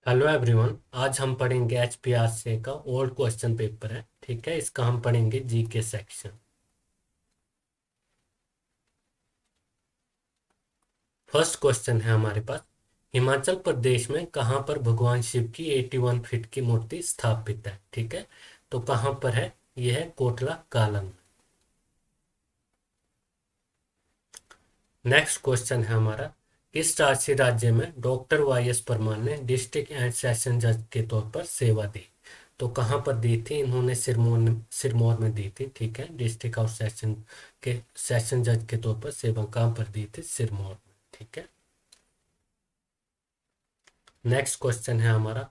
Hello everyone. आज हम पढ़ेंगे एचपीआरसी का ओल्ड क्वेश्चन पेपर है। ठीक है, इसका हम पढ़ेंगे जीके सेक्शन। फर्स्ट क्वेश्चन है हमारे पास, हिमाचल प्रदेश में कहाँ पर भगवान शिव की 81 फीट की मूर्ति स्थापित है। ठीक है, तो कहाँ पर है? यह है कोटला कालन। नेक्स्ट क्वेश्चन है हमारा, किस राजसी राज्य में डॉक्टर वाई एस परमार ने डिस्ट्रिक्ट एंड सेशन जज के तौर पर सेवा दी? तो कहाँ पर दी थी इन्होंने? सिरमौर में दी थी। ठीक है, डिस्ट्रिक्ट और सेशन जज के तौर पर सेवा कहाँ पर दी थी? सिरमौर में। ठीक है। नेक्स्ट क्वेश्चन है हमारा,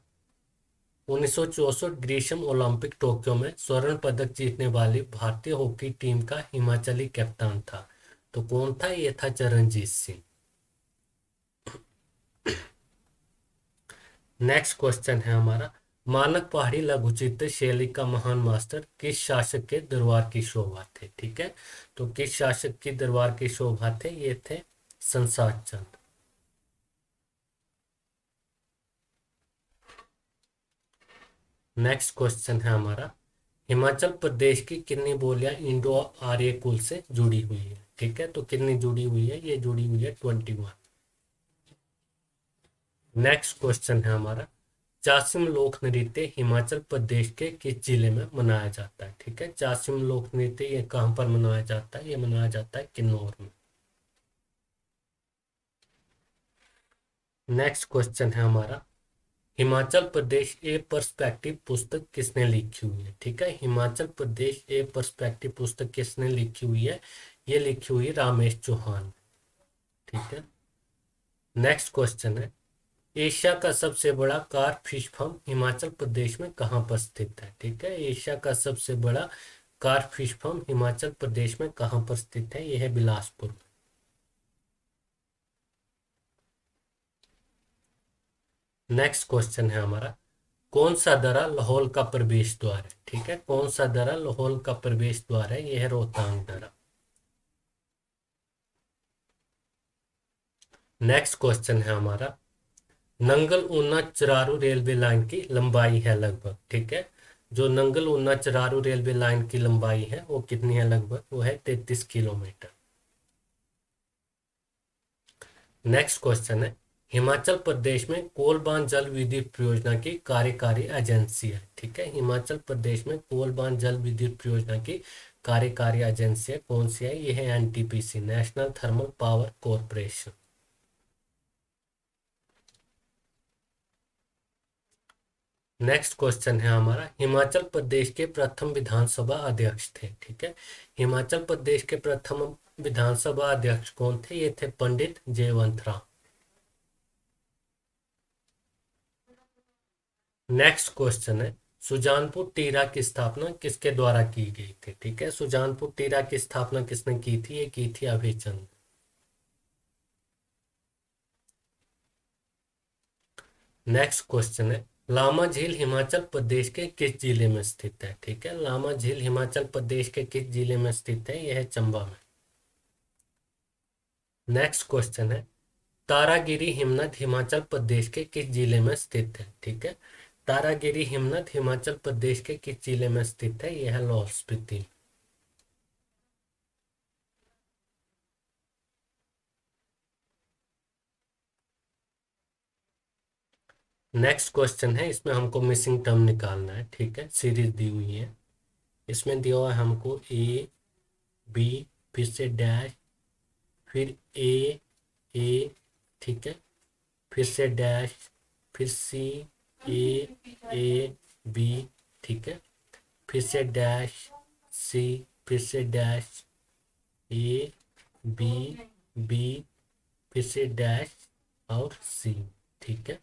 1964 ग्रीष्म ओलंपिक टोक्यो में स्वर्ण पदक जीतने वाली भारतीय हॉकी टीम का हिमाचली कप्तान था। तो कौन था? ये था चरणजीत सिंह। नेक्स्ट क्वेश्चन है हमारा, मानक पहाड़ी लघु चित्र शैली का महान मास्टर किस शासक के दरबार की शोभा थे? ठीक है, तो किस शासक की दरबार की शोभा थे? ये थे संसार चंद। नेक्स्ट क्वेश्चन है हमारा, हिमाचल प्रदेश की कितनी बोलियां इंडो आर्य कुल से जुड़ी हुई है? ठीक है, तो कितनी जुड़ी हुई है? ये जुड़ी हुई है 21। नेक्स्ट क्वेश्चन है हमारा, चासिम लोक नृत्य हिमाचल प्रदेश के किस जिले में मनाया जाता है? ठीक है, चासिम लोक नृत्य ये कहाँ पर मनाया जाता है? ये मनाया जाता है किन्नौर में। नेक्स्ट क्वेश्चन है हमारा, हिमाचल प्रदेश ए पर्सपेक्टिव पुस्तक किसने लिखी हुई है? ठीक है, हिमाचल प्रदेश ए पर्सपेक्टिव पुस्तक किसने लिखी हुई है? ये लिखी हुई है रामेश चौहान। ठीक है। नेक्स्ट क्वेश्चन है, एशिया का सबसे बड़ा car fish farm Himachal Pradesh में कहाँ पर स्थित है? ठीक है, एशिया का सबसे बड़ा car fish farm Himachal Pradesh में कहाँ पर स्थित है? यह है बिलासपुर। नेक्स्ट क्वेश्चन है हमारा, कौन सा दर्रा लाहौल का प्रवेश द्वार है? ठीक है, कौन सा दर्रा लाहौल का प्रवेश द्वार है? यह है रोहतांग दर्रा। नेक्स्ट क्वेश्चन है हमारा, नंगल ऊना चरारू रेलवे लाइन की लंबाई है लगभग। ठीक है, जो नंगल ऊना चरारू रेलवे लाइन की लंबाई है वो कितनी है लगभग? वो है 33 किलोमीटर। नेक्स्ट क्वेश्चन है, हिमाचल प्रदेश में कोलबान जल विद्युत परियोजना की कार्यकारी एजेंसी है। ठीक है, हिमाचल प्रदेश में कोलबान जल विद्युत परियोजना की कार्यकारी एजेंसी है, कौन सी है? यह है NTPC, national thermal power corporation. Next question है हमारा, हिमाचल प्रदेश के प्रथम विधानसभा अध्यक्ष थे। ठीक है, हिमाचल प्रदेश के प्रथम विधानसभा अध्यक्ष कौन थे? ये थे पंडित जयवंत राम। नेक्स्ट क्वेश्चन है, सुजानपुर टीरा की स्थापना किसके द्वारा की गई थी? ठीक है, सुजानपुर टीरा की स्थापना किसने की थी? ये की थी अभयचंद। नेक्स्ट क्वेश्चन है, लामा झील हिमाचल प्रदेश के किस जिले में स्थित है? ठीक है, लामा झील हिमाचल प्रदेश के किस जिले में स्थित है? यह है चंबा में। नेक्स्ट क्वेश्चन है, तारागिरी हिमनद हिमाचल प्रदेश के किस जिले में स्थित है? ठीक है, तारागिरी हिमनद हिमाचल प्रदेश के किस जिले में स्थित है? यह है लाहौल स्पीति। नेक्स्ट क्वेश्चन है, इसमें हमको मिसिंग टर्म निकालना है। ठीक है, सीरीज दी हुई है, इसमें दिया हुआ है हमको ए बी, फिर से डैश, फिर ए, ठीक है, फिर से डैश, फिर सी, ए बी, ठीक है, फिर से डैश, सी, फिर से डैश, ए बी, बी, फिर से डैश और सी। ठीक है,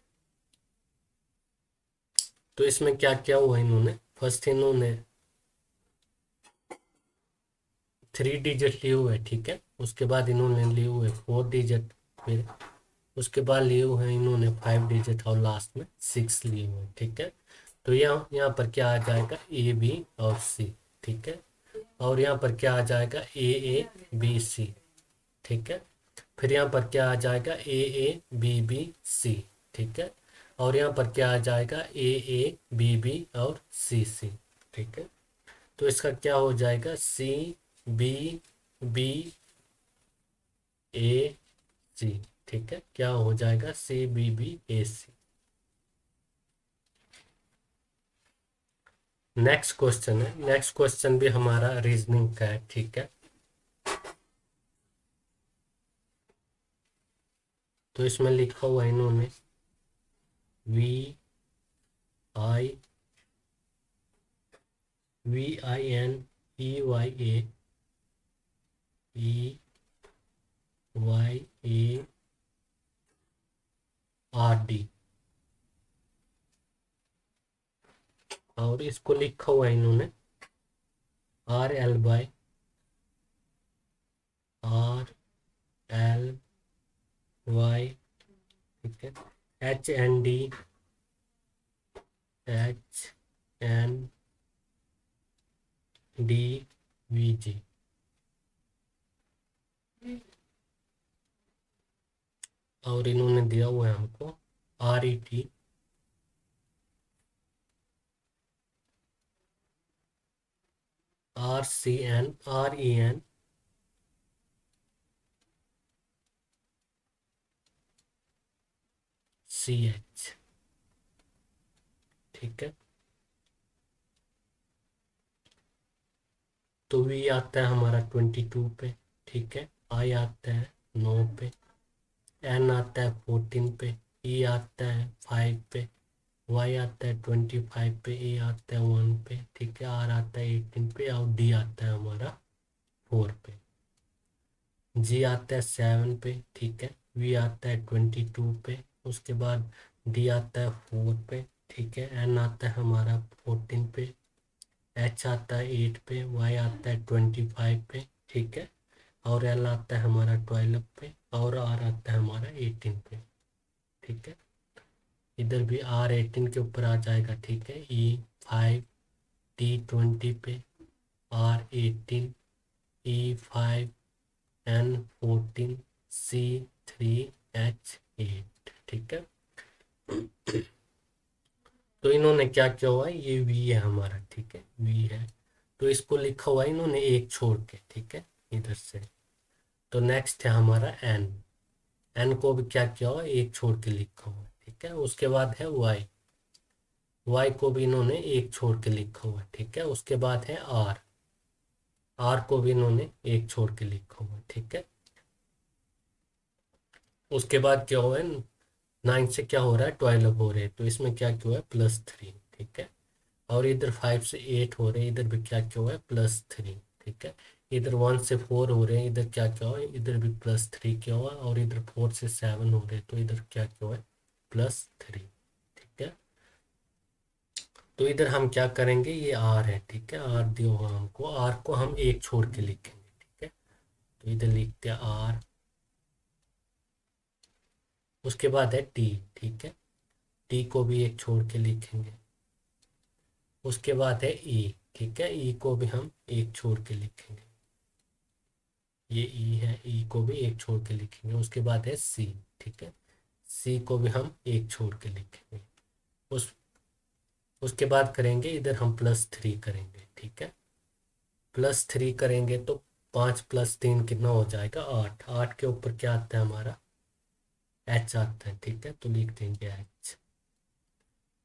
तो इसमें क्या क्या हुआ? इन्होंने फर्स्ट इन्होंने 3 डिजिट लिए हुए। ठीक है, उसके बाद इन्होंने लिए हुए 4 डिजिट, फिर उसके बाद लिए हुए हैं इन्होंने 5 डिजिट और लास्ट में 6 लिए हुए। ठीक है, तो यहाँ पर क्या आ जाएगा? ए बी और सी। ठीक है, और यहाँ पर क्या आ जाएगा? A B C. ठीक है, फिर यहाँ पर क्या आ जाएगा? A B B C. ठीक है, और यहाँ पर क्या आ जाएगा, ए बी बी और सी। ठीक है, तो इसका क्या हो जाएगा, सी बी बी ए सी। ठीक है, क्या हो जाएगा, सी बी बी ए सी। नेक्स्ट क्वेश्चन है, नेक्स्ट क्वेश्चन भी हमारा रीजनिंग का है। ठीक है, तो इसमें लिखा हुआ है इन्होंने V I N E Y A R D, और इसको लिखा हुआ है इन्होंने RLY। ठीक है, HNDVG। और इन्होंने दिया हुआ है हमको REN CH। ठीक है, तो वी आता है हमारा 22 पे। ठीक है, आई आता है 9 पे, एन आता है 14 पे, ई आता है 5 पे, वाई आता है 25 पे, ए आता है 1 पे। ठीक है, आर आता है 18 पे, और डी आता है हमारा 4 पे, जी आता है 7 पे। ठीक है, वी आता है 22 पे, उसके बाद डी आता है 4 पे। ठीक है, एन आता है हमारा 14 पे, एच आता है 8 पे, वाई आता है 25 पे। ठीक है, और एल आता है हमारा 12 पे, और आर आता है हमारा 18 पे। ठीक है, इधर भी आर 18 के ऊपर आ जाएगा। ठीक है, ई 5, टी 20 पे, R 18, E 5, N 14, C 3, H 8। ठीक है, तो इन्होंने क्या किया हुआ है, ये वी है हमारा। ठीक है, वी है, तो इसको लिखा हुआ है इन्होंने एक छोड़ के। ठीक है, इधर से। तो नेक्स्ट है हमारा एन, एन को भी क्या किया हुआ है, एक छोड़ के लिखा हुआ है। ठीक है, उसके बाद है वाई, वाई को भी इन्होंने एक छोड़ के लिखा हुआ है। ठीक है, उसके बाद है आर, आर को भी इन्होंने एक छोड़ के लिखा हुआ है। ठीक है, उसके बाद क्या हुआ है, 9 से क्या हो रहा है, 12 हो रहे हैं, तो इसमें क्या किया हुआ है, +3। ठीक है, और इधर 5 से 8 हो रहे हैं, इधर भी क्या किया हुआ है, +3। ठीक है, इधर 1 से 4 हो रहे हैं, इधर क्या क्या हुआ है, इधर भी +3 किया हुआ है, और इधर 4 से 7 हो रहे हैं, तो इधर क्या किया हुआ है, +3। ठीक है, तो इधर हम क्या करेंगे, ये आर है। ठीक है, आर दिया हुआ हमको, आर को हम एक छोड़ के लिखेंगे। ठीक है, तो इधर लिखते हैं आर, उसके बाद है टी। ठीक है, टी को भी एक छोड़ के लिखेंगे, उसके बाद है ई। ठीक है, ई को भी हम एक छोड़ के लिखेंगे, ये ई है, ई को भी एक छोड़ के लिखेंगे, उसके बाद है सी। ठीक है, सी को भी हम एक छोड़ के लिखेंगे, उस उसके बाद करेंगे इधर हम +3 करेंगे। ठीक है, +3 करेंगे तो 5 + 3 कितना हो जाएगा, 8। 8 के ऊपर क्या आता है हमारा, एच आता है। ठीक है, तो लिख देंगे एच।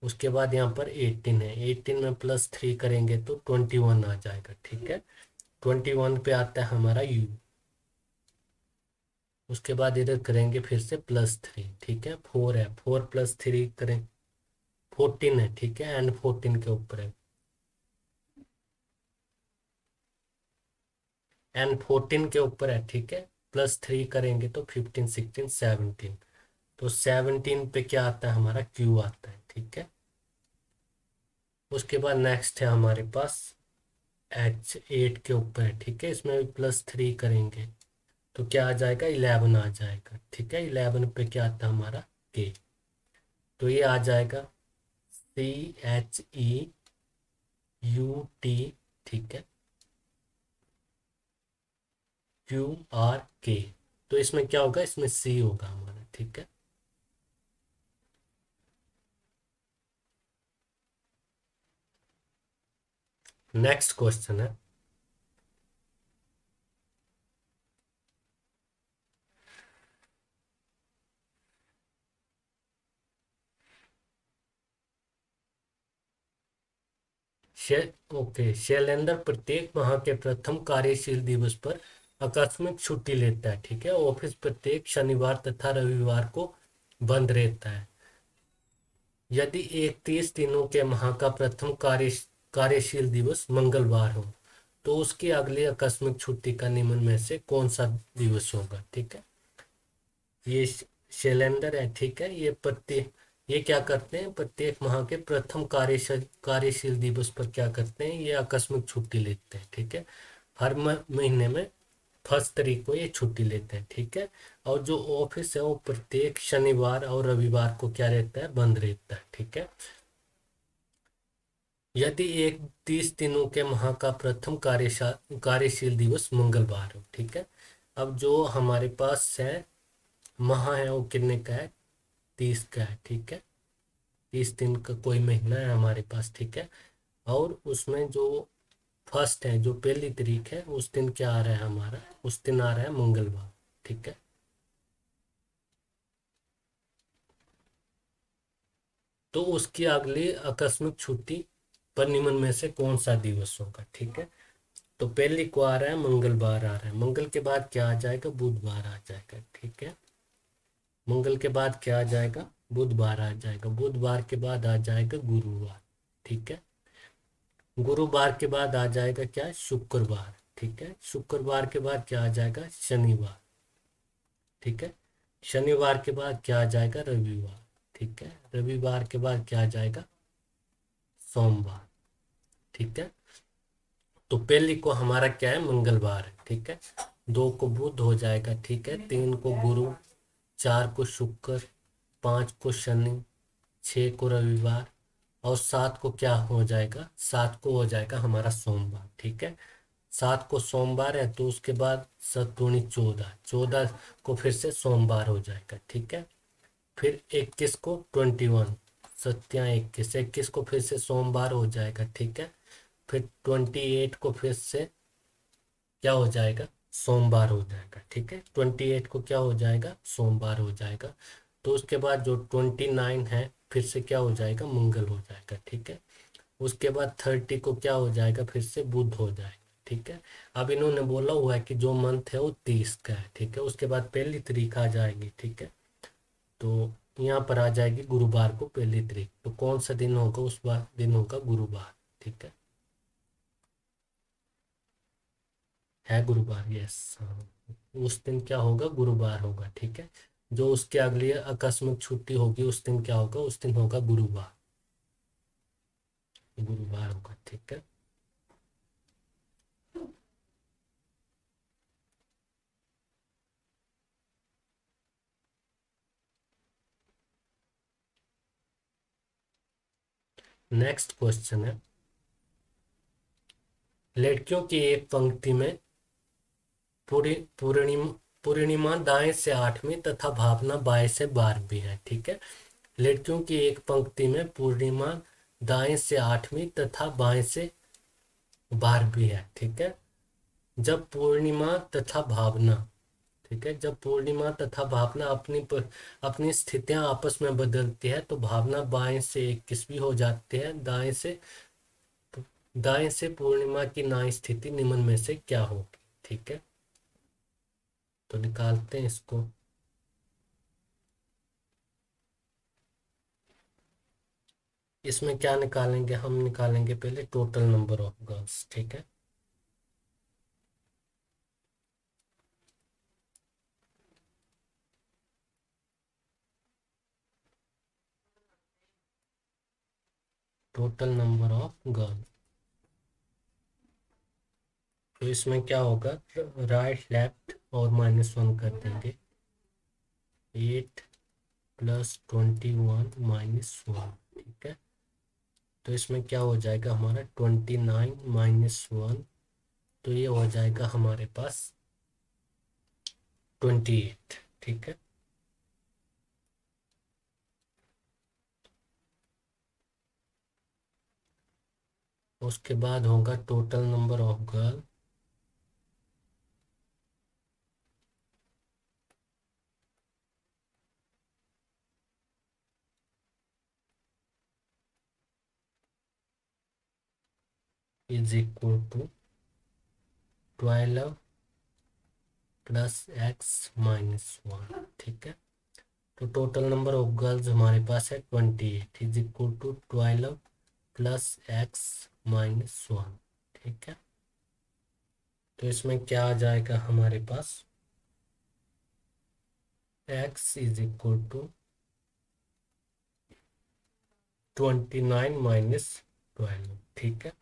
उसके बाद यहाँ पर 18 है, 18 में +3 करेंगे तो 21 आ जाएगा। ठीक है, 21 पे आता है हमारा यू। उसके बाद इधर करेंगे फिर से +3। ठीक है, 4 है, 4 + 3 करें, 14 है। ठीक है, एंड 14 के ऊपर है, एंड 14 के ऊपर है। ठीक है, +3 करेंगे तो 15 16 17, तो 17 पे क्या आता है हमारा, क्यू आता है। ठीक है, उसके बाद नेक्स्ट है हमारे पास एच, 8 के ऊपर है। ठीक है, इसमें भी +3 करेंगे तो क्या आ जाएगा, 11 आ जाएगा। ठीक है, 11 पे क्या आता है हमारा, के। तो ये आ जाएगा CHEUT। ठीक है, QRK, तो इसमें क्या होगा, इसमें सी होगा हमारा। ठीक है, नेक्स्ट क्वेश्चन है, शे ओके, शैलेंद्र प्रत्येक माह के प्रथम कार्यशील दिवस पर आकस्मिक छुट्टी लेता है। ठीक है, ऑफिस प्रत्येक शनिवार तथा रविवार को बंद रहता है। यदि 31 दिनों के माह का प्रथम कार्यशील दिवस मंगलवार हो तो उसकी अगली आकस्मिक छुट्टी का निम्न में से कौन सा दिवस होगा। ठीक है, ये शैलेंद्र है। ठीक है, ये क्या करते हैं, प्रत्येक माह के प्रथम कार्यशील दिवस पर क्या करते हैं, ये आकस्मिक छुट्टी लेते हैं। ठीक है, हर महीने में फर्स्ट तारीख को ये छुट्टी लेते हैं। ठीक है, और जो ऑफिस है वो प्रत्येक शनिवार और रविवार को क्या रहता है, बंद रहता है। ठीक है, यदि 31 दिनों के माह का प्रथम कार्यशील दिवस मंगलवार हो। ठीक है, अब जो हमारे पास है माह है वो कितने का है, 30 का है। ठीक है, 30 दिन का कोई महीना है हमारे पास। ठीक है, और उसमें जो फर्स्ट है, जो पहली तारीख है, उस दिन क्या आ रहा है हमारा, उस दिन आ रहा है मंगलवार। ठीक है, तो उसकी अगली आकस्मिक छुट्टी पर निम्न में से कौन सा दिवस होगा। ठीक है, तो पहली को आ रहा है मंगलवार आ रहा है, मंगल के बाद क्या आ जाएगा, बुधवार आ जाएगा। ठीक है, मंगल के बाद क्या आ जाएगा, बुधवार आ जाएगा, बुधवार के बाद आ जाएगा गुरुवार। ठीक है, गुरुवार के बाद आ जाएगा क्या, शुक्रवार। ठीक है, शुक्रवार के बाद क्या आ जाएगा, शनिवार। ठीक है, शनिवार के बाद क्या आ जाएगा, रविवार। ठीक है, रविवार के बाद क्या आ जाएगा, सोमवार। ठीक है, तो पहली को हमारा क्या है, मंगलवार है। ठीक है, दो को बुध हो जाएगा। ठीक है, तीन को गुरु, चार को शुक्र, पांच को शनि, छह को रविवार, और सात को क्या हो जाएगा, सात को हो जाएगा हमारा सोमवार। ठीक है, सात को सोमवार है तो उसके बाद 7 दूनी 14, 14 को फिर से सोमवार हो जाएगा। ठीक है, फिर 21 को 21, सत्या 21, 21 को फिर से सोमवार हो जाएगा। ठीक है, फिर 28 को फिर से क्या हो जाएगा, सोमवार हो जाएगा। ठीक है, 28 को क्या हो जाएगा, सोमवार हो जाएगा। तो उसके बाद जो 29 है फिर से क्या हो जाएगा, मंगल हो जाएगा। ठीक है, उसके बाद 30 को क्या हो जाएगा, फिर से बुध हो जाएगा। ठीक है, अब इन्होंने बोला हुआ है कि जो मंथ है वो 30 का है। ठीक है, उसके बाद पहली तारीख आ जाएगी। ठीक है, तो यहाँ पर आ जाएगी गुरुवार को पहली तारीख, तो कौन सा दिन होगा, उस बार दिन होगा गुरुवार। ठीक है गुरुवार, यस। हाँ, उस दिन क्या होगा, गुरुवार होगा। ठीक है, जो उसके अगली आकस्मिक छुट्टी होगी उस दिन क्या होगा, उस दिन होगा गुरुवार, गुरुवार होगा। ठीक है, नेक्स्ट क्वेश्चन है, लड़कियों की एक पंक्ति में पूरी पूर्णिमा पूर्णिमा दाएं से 8वीं तथा भावना बाएं से 12वीं है। ठीक है, लड़कियों की एक पंक्ति में पूर्णिमा दाएं से 8वीं तथा बाएं से 12वीं है। ठीक है, जब पूर्णिमा तथा भावना, ठीक है, जब पूर्णिमा तथा भावना अपनी स्थितियां आपस में बदलती है तो भावना बाएं से 21वीं हो जाती है, दाएं से पूर्णिमा की नाई स्थिति निम्न में से क्या होगी। ठीक है, तो निकालते हैं इसको। इसमें क्या निकालेंगे, हम निकालेंगे पहले टोटल नंबर ऑफ गर्ल्स। ठीक है, टोटल नंबर ऑफ गर्ल, तो इसमें क्या होगा, राइट लेफ्ट और -1 कर देंगे, 8 + 21 - 1। ठीक है, तो इसमें क्या हो जाएगा हमारा, 29 - 1, तो ये हो जाएगा हमारे पास 28। ठीक है, उसके बाद होगा total number of girl is equal to 12 plus X minus 1। ठीक है, तो टोटल नंबर ऑफ गर्ल्स हमारे पास है 28 is equal to 12 plus X minus 1। ठीक है, तो इसमें क्या आ जाएगा हमारे पास, X is equal to 29 minus 12। ठीक है,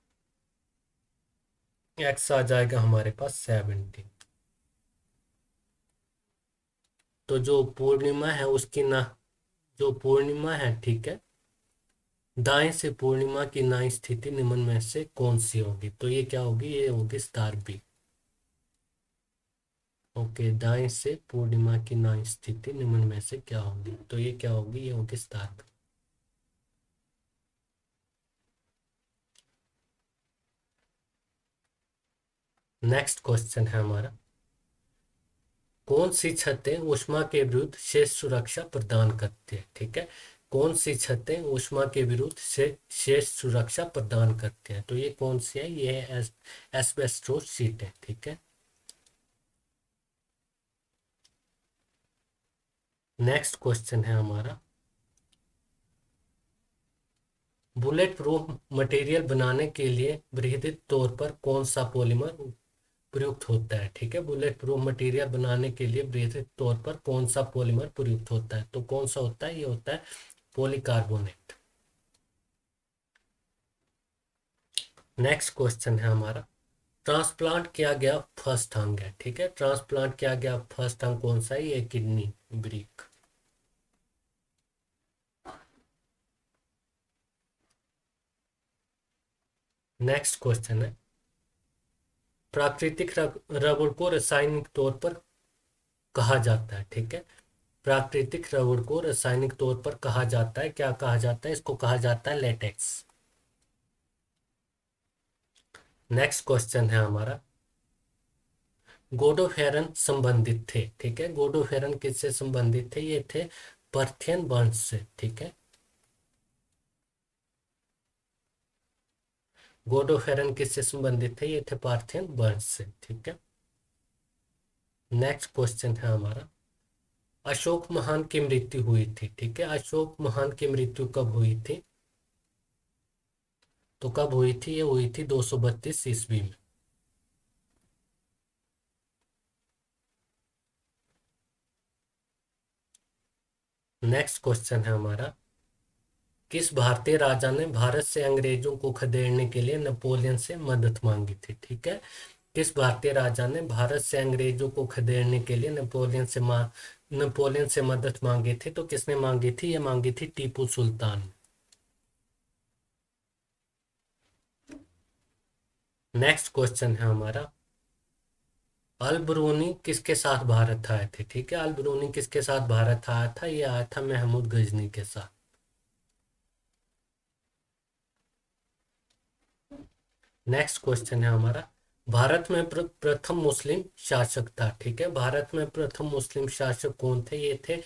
एक्स आ जाएगा हमारे पास 70। तो जो पूर्णिमा है उसकी ना, जो पूर्णिमा है, ठीक है, दाएं से पूर्णिमा की नाई स्थिति निम्न में से कौन सी होगी, तो ये क्या होगी, ये होगी स्टार बी। ओके, दाएं से पूर्णिमा की नाई स्थिति निम्न में से क्या होगी, तो ये क्या होगी, ये होगी स्टार बी। नेक्स्ट क्वेश्चन है हमारा, कौन सी छतें ऊष्मा के विरुद्ध शेष सुरक्षा प्रदान करती है। ठीक है, कौन सी छतें ऊष्मा के विरुद्ध से शेष सुरक्षा प्रदान करती है, तो ये कौन सी है, ये है एस्बेस्टोस शीट है। ठीक है, नेक्स्ट क्वेश्चन है हमारा, बुलेट प्रूफ मटेरियल बनाने के लिए वृहद तौर पर कौन सा पॉलीमर प्रयुक्त होता है। ठीक है, बुलेट प्रूफ मटेरियल बनाने के लिए वृहद तौर पर कौन सा पॉलीमर प्रयुक्त होता है, तो कौन सा होता है, ये होता है पॉलीकार्बोनेट। नेक्स्ट क्वेश्चन है हमारा, ट्रांसप्लांट किया गया फर्स्ट अंग है। ठीक है, ट्रांसप्लांट किया गया फर्स्ट अंग कौन सा है, ये किडनी ब्रिक। नेक्स्ट क्वेश्चन है, प्राकृतिक रबड़ को रासायनिक तौर पर कहा जाता है। ठीक है, प्राकृतिक रबड़ को रासायनिक तौर पर कहा जाता है, क्या कहा जाता है, इसको कहा जाता है लेटेक्स। नेक्स्ट क्वेश्चन है हमारा, गोडोफेरन संबंधित थे। ठीक है, गोडोफेरन किससे संबंधित थे, ये थे पर्थियन वंश से। ठीक है, गोडोफेरन किससे संबंधित थे, ये थे पार्थियन वंश से। ठीक है, नेक्स्ट क्वेश्चन है हमारा, अशोक महान की मृत्यु हुई थी। ठीक है, अशोक महान की मृत्यु कब हुई थी, तो कब हुई थी, ये हुई थी 232 ईस्वी में। नेक्स्ट क्वेश्चन है हमारा, किस भारतीय राजा ने भारत से अंग्रेजों को खदेड़ने के लिए नेपोलियन से मदद मांगी थी। ठीक है, किस भारतीय राजा ने भारत से अंग्रेजों को खदेड़ने के लिए नेपोलियन से मदद मांगी थी, तो किसने मांगी थी, ये मांगी थी टीपू सुल्तान। नेक्स्ट क्वेश्चन है हमारा, अल बरूनी किसके साथ भारत आए थे। ठीक है, अल बरूनी किसके साथ भारत आया था, ये आया था महमूद गजनी के साथ। नेक्स्ट क्वेश्चन है हमारा, भारत में प्रथम मुस्लिम शासक था। ठीक है, भारत में प्रथम मुस्लिम शासक कौन थे, ये थे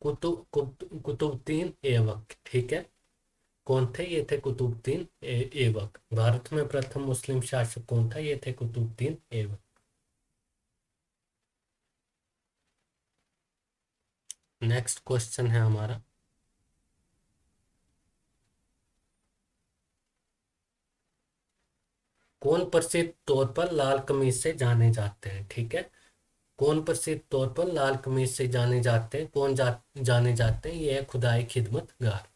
कुतुबुद्दीन ऐबक। ठीक है, कौन थे, ये थे कुतुबुद्दीन ऐबक। भारत में प्रथम मुस्लिम शासक कौन था, ये थे कुतुबुद्दीन ऐबक। नेक्स्ट क्वेश्चन है हमारा, कौन प्रसिद्ध तौर पर लाल कमीज से जाने जाते हैं। ठीक है, कौन प्रसिद्ध तौर पर लाल कमीज से जाने जाते हैं, कौन जाने जाते हैं, ये है खुदाई खिदमतगार।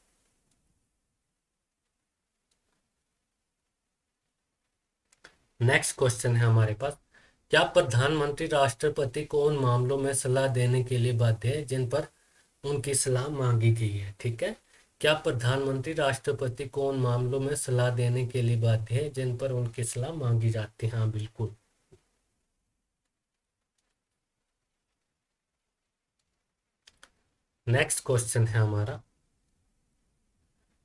नेक्स्ट क्वेश्चन है हमारे पास, क्या प्रधानमंत्री राष्ट्रपति को उन मामलों में सलाह देने के लिए बाध्य है जिन पर उनकी सलाह मांगी गई है। ठीक है, क्या प्रधानमंत्री राष्ट्रपति को उन मामलों में सलाह देने के लिए बाध्य है जिन पर उनकी सलाह मांगी जाती है, हाँ बिल्कुल। नेक्स्ट क्वेश्चन है हमारा,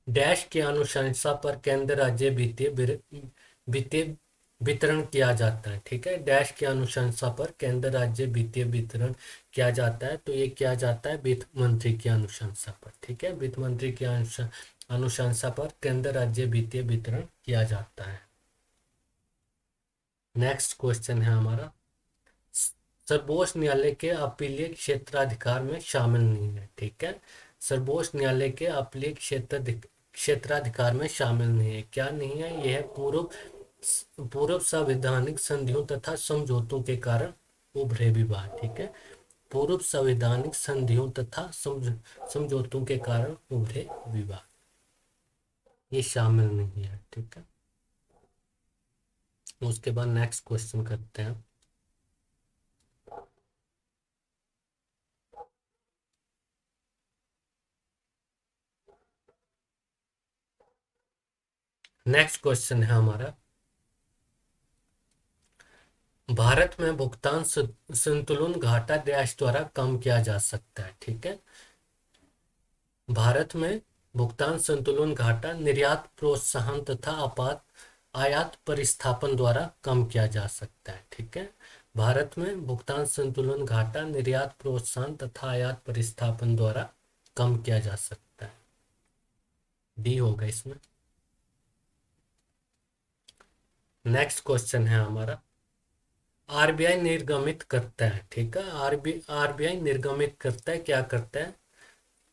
डैश की अनुशंसा पर केंद्र राज्य वित्तीय वितरण किया जाता है। ठीक है, डैश की अनुशंसा पर केंद्र राज्य वित्तीय वितरण किया जाता है, तो ये किया जाता है वित्त मंत्री की अनुशंसा पर। ठीक है, वित्त मंत्री की अनुशंसा पर केंद्र राज्य वित्तीय वितरण किया जाता है। नेक्स्ट क्वेश्चन है हमारा, सर्वोच्च न्यायालय के अपीलीय क्षेत्राधिकार में शामिल नहीं है। ठीक है, सर्वोच्च न्यायालय के अपीलीय क्षेत्राधिकार में शामिल नहीं है। क्या नहीं है? यह पूर्व संवैधानिक संधियों तथा समझौतों के कारण उभरे विवाद। ठीक है, पूर्व संवैधानिक संधियों तथा समझौतों के कारण उभरे विवाद, ये शामिल नहीं है। ठीक है, उसके बाद नेक्स्ट क्वेश्चन करते हैं। नेक्स्ट क्वेश्चन है हमारा, भारत में भुगतान संतुलन घाटा डैश द्वारा कम किया जा सकता है। ठीक है, भारत में भुगतान संतुलन घाटा निर्यात प्रोत्साहन तथा आयात परिस्थापन द्वारा कम किया जा सकता है। ठीक है, भारत में भुगतान संतुलन घाटा निर्यात प्रोत्साहन तथा आयात परिस्थापन द्वारा कम किया जा सकता है। डी होगा इसमें। नेक्स्ट क्वेश्चन है हमारा, आरबीआई निर्गमित करता है। ठीक है, आरबीआई निर्गमित करता है, क्या करता है?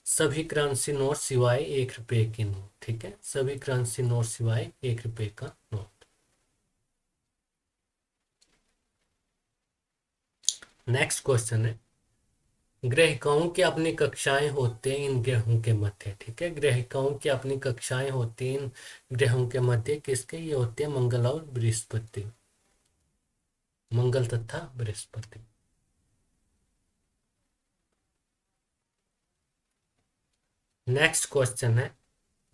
सभी करेंसी नोट सिवाय 1 रुपए की नोट। ठीक है, सभी करेंसी नोट सिवाय 1 रुपए का नोट। नेक्स्ट क्वेश्चन है, ग्राहकों की अपनी कक्षाएं होते हैं इन ग्रहों के मध्य। ठीक है, ग्राहकों की अपनी कक्षाएं होती हैं इन ग्रहों के मध्य, किसके? ये होते हैं मंगल और बृहस्पति, मंगल तथा बृहस्पति। नेक्स्ट क्वेश्चन है,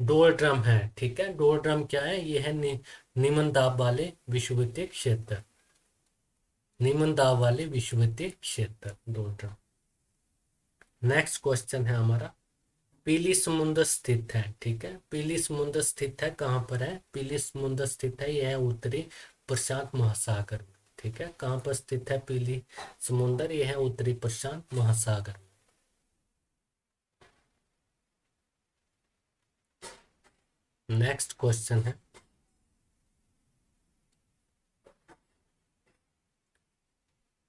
डोल ड्रम है। ठीक है, डोल ड्रम क्या है? यह है निम्न दाब वाले विषुवतीय क्षेत्र, निम्न दाब वाले विषुवतीय क्षेत्र, डोल ड्रम। नेक्स्ट क्वेश्चन है हमारा, पीली समुद्र स्थित है। ठीक है, पीली समुद्र स्थित है, कहाँ पर है? पीली समुद्र स्थित है, यह है उत्तरी प्रशांत महासागर में। ठीक है, कहाँ पर स्थित है पीली समुद्र? यह है उत्तरी प्रशांत महासागर में। नेक्स्ट क्वेश्चन है,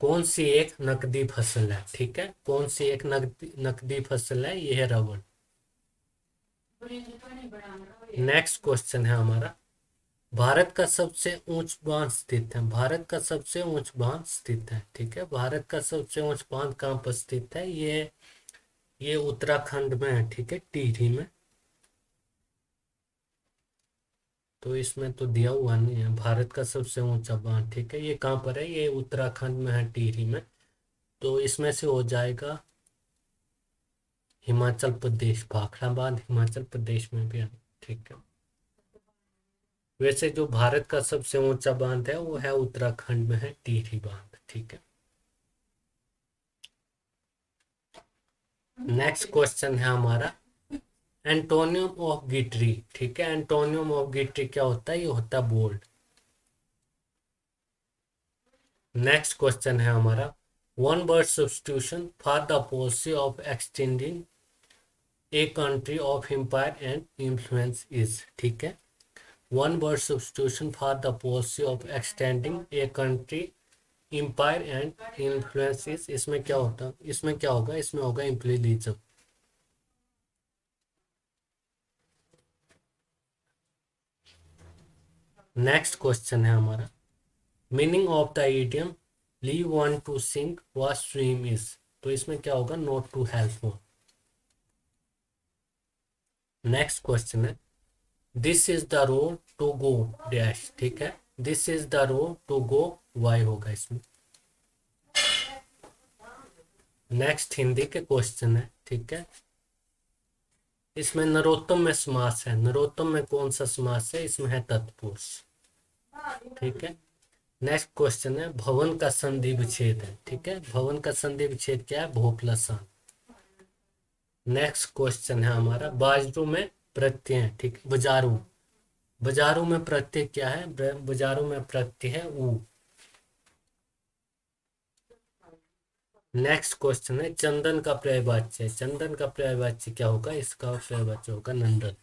कौन सी एक नकदी फसल है? ठीक है, कौन सी एक नकदी फसल है? यह है रबड़। नेक्स्ट क्वेश्चन है हमारा, भारत का सबसे ऊंच बांध स्थित है। भारत का सबसे ऊंच बांध स्थित है। ठीक है, भारत का सबसे ऊंच बांध कहाँ पर स्थित है? ये उत्तराखंड में है। ठीक है, टिहरी में। तो इसमें तो दिया हुआ नहीं है भारत का सबसे ऊंचा बांध। ठीक है, ये कहाँ पर है? ये उत्तराखंड में है, टिहरी में। तो इसमें से हो जाएगा हिमाचल प्रदेश, भाखड़ा बांध हिमाचल प्रदेश में भी है। ठीक है, वैसे जो भारत का सबसे ऊंचा बांध है वो है उत्तराखंड में है, टिहरी बांध। ठीक है, नेक्स्ट क्वेश्चन है हमारा, एंटोनियम ऑफ गिटरी। ठीक है, एंटोनियम ऑफ गिटरी क्या होता है? ये होता है बोल्ड। नेक्स्ट क्वेश्चन है हमारा, one word substitution for the policy of extending a country of empire and influence is. ठीक है, one word substitution for the policy of extending a country empire and influence is, इसमें क्या होता? इसमें क्या होगा? इसमें होगा इम्पीरियलिज्म। नेक्स्ट क्वेश्चन है हमारा, meaning of the idiom leave one to sink or swim is, तो इसमें क्या होगा? Not to help one. Next question है, this is the road to go dash. ठीक है, this is the road to go, Y होगा इसमें। Next Hindi के क्वेश्चन है। ठीक है, इसमें नरोत्तम में समास है। नरोत्तम में कौन सा समास है? इसमें है तत्पुरुष। ठीक है, नेक्स्ट क्वेश्चन है, भवन का संधि विच्छेद है। ठीक है, भवन का संधि विच्छेद क्या है? भो प्लस आन। नेक्स्ट क्वेश्चन है हमारा, बाजरू में प्रत्यय है, ठीक। बुजारू, बुजारू में प्रत्यय क्या है? बुजारू में प्रत्यय है ऊ। नेक्स्ट क्वेश्चन है चंदन का पर्यायवाच्य। चंदन का पर्यायवाच्य क्या होगा? इसका पर्यायवाच्य होगा नंदन।